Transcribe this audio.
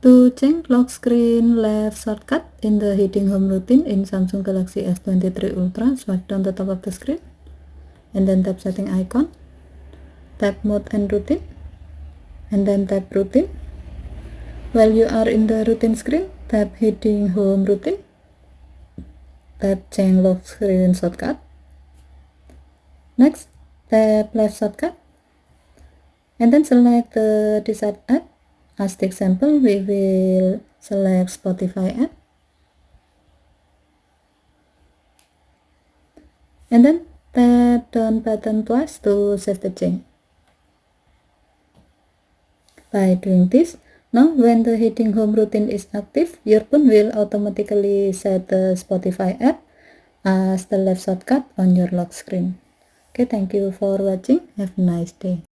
To change lock screen left shortcut in the heating home routine in Samsung Galaxy S23 Ultra, swipe down the top of the screen and then tap setting icon, tap mode and routine, and then tap routine. While you are in the routine screen, tap heating home routine, tap change lock screen shortcut. Next, tap left shortcut and then select the desired app. As the example, we will select Spotify app and then tap down button twice to save the change. By doing this, now when the heating home routine is active, your phone will automatically set the Spotify app as the left shortcut on your lock screen. Okay, thank you for watching. Have a nice day.